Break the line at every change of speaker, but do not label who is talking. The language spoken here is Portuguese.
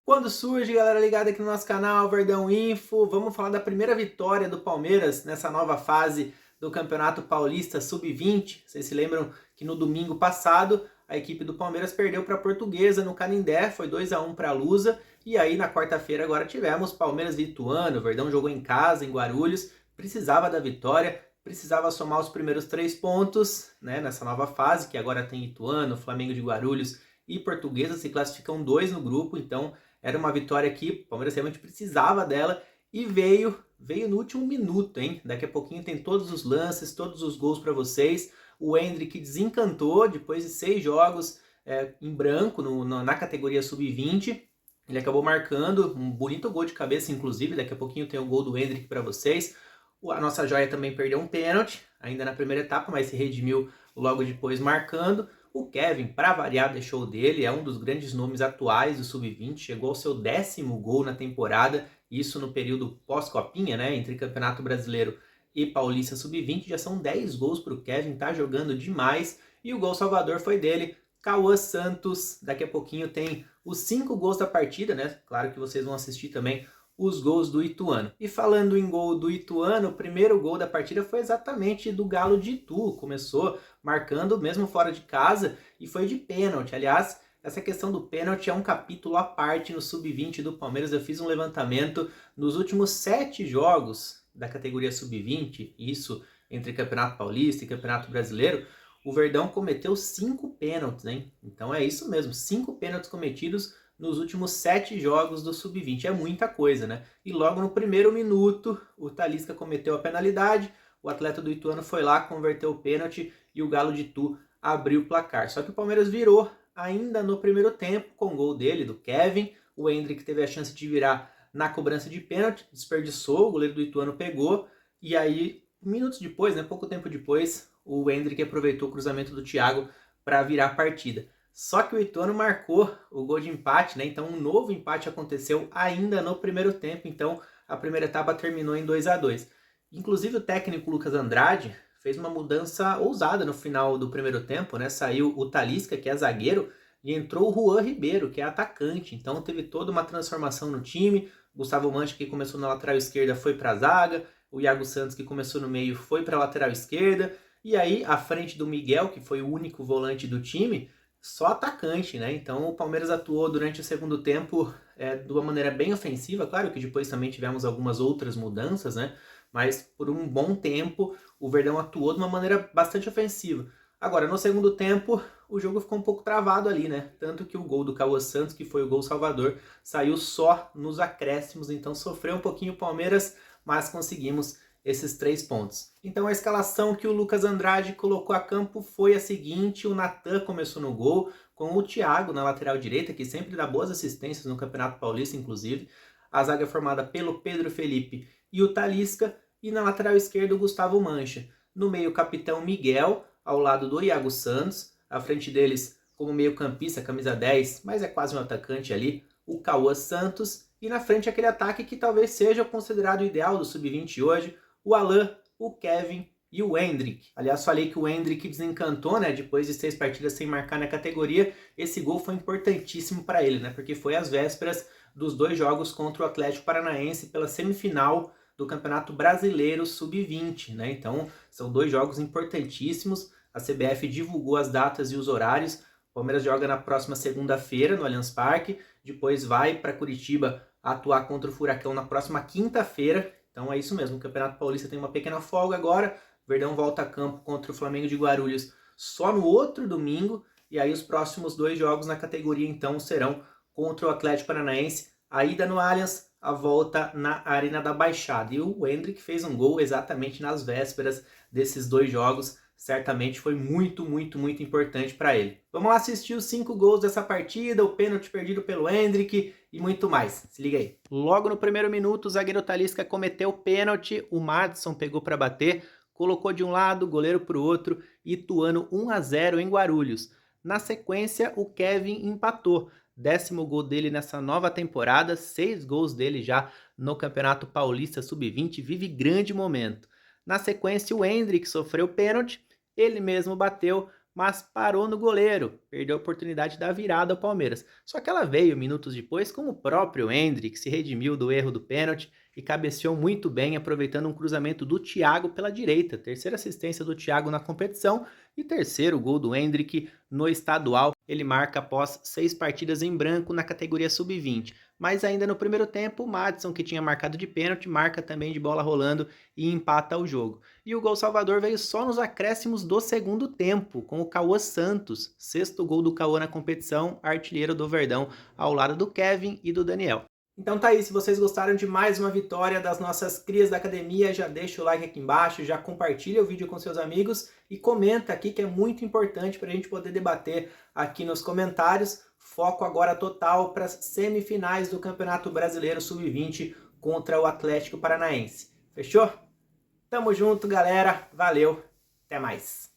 Quando surge, galera ligada aqui no nosso canal Verdão Info, vamos falar da primeira vitória do Palmeiras nessa nova fase do Campeonato Paulista Sub-20. Vocês se lembram que no domingo passado a equipe do Palmeiras perdeu para a Portuguesa no Canindé, foi 2-1 para a Lusa, e aí na quarta-feira agora tivemos Palmeiras e Ituano. O Verdão jogou em casa, em Guarulhos, precisava da vitória, precisava somar os primeiros 3 pontos, né, nessa nova fase, que agora tem Ituano, Flamengo de Guarulhos e Portuguesa, se classificam 2 no grupo, então era uma vitória que o Palmeiras realmente precisava dela e veio no último minuto, hein? Daqui a pouquinho tem todos os lances, todos os gols para vocês. O Endrick desencantou depois de 6 jogos em branco na categoria Sub-20. Ele acabou marcando um bonito gol de cabeça, inclusive. Daqui a pouquinho tem o gol do Endrick para vocês. A nossa joia também perdeu um pênalti, ainda na primeira etapa, mas se redimiu logo depois marcando. O Kevin, para variar, deixou o dele, é um dos grandes nomes atuais do Sub-20, chegou ao seu 10º gol na temporada, isso no período pós-copinha, né, entre Campeonato Brasileiro e Paulista Sub-20, já são 10 gols para o Kevin, tá jogando demais, e o gol salvador foi dele, Cauã Santos. Daqui a pouquinho tem os 5 gols da partida, né, claro que vocês vão assistir também os gols do Ituano. E falando em gol do Ituano, o primeiro gol da partida foi exatamente do Galo de Itu, começou marcando mesmo fora de casa e foi de pênalti. Aliás, essa questão do pênalti é um capítulo à parte no Sub-20 do Palmeiras. Eu fiz um levantamento nos últimos 7 jogos da categoria Sub-20, isso entre Campeonato Paulista e Campeonato Brasileiro, o Verdão cometeu 5 pênaltis, hein? Então é isso mesmo, 5 pênaltis cometidos nos últimos 7 jogos do Sub-20. É muita coisa, né? E logo no primeiro minuto, o Talisca cometeu a penalidade, o atleta do Ituano foi lá, converteu o pênalti e o Galo de Itu abriu o placar. Só que o Palmeiras virou ainda no primeiro tempo com o gol dele, do Kevin. O Endrick teve a chance de virar na cobrança de pênalti, desperdiçou, o goleiro do Ituano pegou, e aí, minutos depois, né, pouco tempo depois, o Endrick aproveitou o cruzamento do Thiago para virar a partida. Só que o Ituano marcou o gol de empate, né? Então um novo empate aconteceu ainda no primeiro tempo, então a primeira etapa terminou em 2-2. Inclusive o técnico Lucas Andrade fez uma mudança ousada no final do primeiro tempo, né? Saiu o Talisca, que é zagueiro, e entrou o Juan Ribeiro, que é atacante. Então teve toda uma transformação no time. Gustavo Mancha, que começou na lateral esquerda, foi para a zaga. O Iago Santos, que começou no meio, foi para a lateral esquerda. E aí, à frente do Miguel, que foi o único volante do time, só atacante, né? Então o Palmeiras atuou durante o segundo tempo de uma maneira bem ofensiva. Claro que depois também tivemos algumas outras mudanças, né? Mas por um bom tempo o Verdão atuou de uma maneira bastante ofensiva. Agora, no segundo tempo, o jogo ficou um pouco travado ali, né? Tanto que o gol do Cauã Santos, que foi o gol salvador, saiu só nos acréscimos. Então sofreu um pouquinho o Palmeiras, mas conseguimos esses 3 pontos. Então a escalação que o Lucas Andrade colocou a campo foi a seguinte: o Natan começou no gol, com o Thiago na lateral direita, que sempre dá boas assistências no Campeonato Paulista, inclusive. A zaga é formada pelo Pedro Felipe e o Talisca, e na lateral esquerda o Gustavo Mancha. No meio, o capitão Miguel, ao lado do Iago Santos. À frente deles, como meio campista, camisa 10, mas é quase um atacante ali, o Cauã Santos. E na frente aquele ataque que talvez seja considerado o ideal do Sub-20 hoje, o Alan, o Kevin e o Endrick. Aliás, falei que o Endrick desencantou, né? Depois de 6 partidas sem marcar na categoria. Esse gol foi importantíssimo para ele, né? Porque foi às vésperas dos 2 jogos contra o Atlético Paranaense pela semifinal do Campeonato Brasileiro Sub-20, né? Então, são 2 jogos importantíssimos. A CBF divulgou as datas e os horários. O Palmeiras joga na próxima segunda-feira no Allianz Parque. Depois vai para Curitiba atuar contra o Furacão na próxima quinta-feira. Então é isso mesmo, o Campeonato Paulista tem uma pequena folga agora, o Verdão volta a campo contra o Flamengo de Guarulhos só no outro domingo, e aí os próximos 2 jogos na categoria então serão contra o Atlético Paranaense, a ida no Allianz, a volta na Arena da Baixada. E o Endrick fez um gol exatamente nas vésperas desses 2 jogos, certamente foi muito, muito, muito importante para ele. Vamos lá assistir os 5 gols dessa partida, o pênalti perdido pelo Endrick e muito mais. Se liga aí. Logo no primeiro minuto, o zagueiro Talisca cometeu o pênalti, o Madison pegou para bater, colocou de um lado, o goleiro para o outro, Ituano 1-0 em Guarulhos. Na sequência, o Kevin empatou. 10º gol dele nessa nova temporada, 6 gols dele já no Campeonato Paulista Sub-20, vive grande momento. Na sequência, o Endrick sofreu pênalti, ele mesmo bateu, mas parou no goleiro, perdeu a oportunidade da virada ao Palmeiras. Só que ela veio minutos depois com o próprio Endrick, se redimiu do erro do pênalti e cabeceou muito bem, aproveitando um cruzamento do Thiago pela direita. Terceira assistência do Thiago na competição e terceiro gol do Endrick no estadual. Ele marca após 6 partidas em branco na categoria sub-20. Mas ainda no primeiro tempo, o Madison, que tinha marcado de pênalti, marca também de bola rolando e empata o jogo. E o gol salvador veio só nos acréscimos do segundo tempo, com o Cauã Santos, sexto gol do Cauã na competição, artilheiro do Verdão, ao lado do Kevin e do Daniel. Então tá aí, se vocês gostaram de mais uma vitória das nossas crias da academia, já deixa o like aqui embaixo, já compartilha o vídeo com seus amigos e comenta aqui, que é muito importante para a gente poder debater aqui nos comentários. Foco agora total para as semifinais do Campeonato Brasileiro Sub-20 contra o Atlético Paranaense. Fechou? Tamo junto, galera. Valeu. Até mais.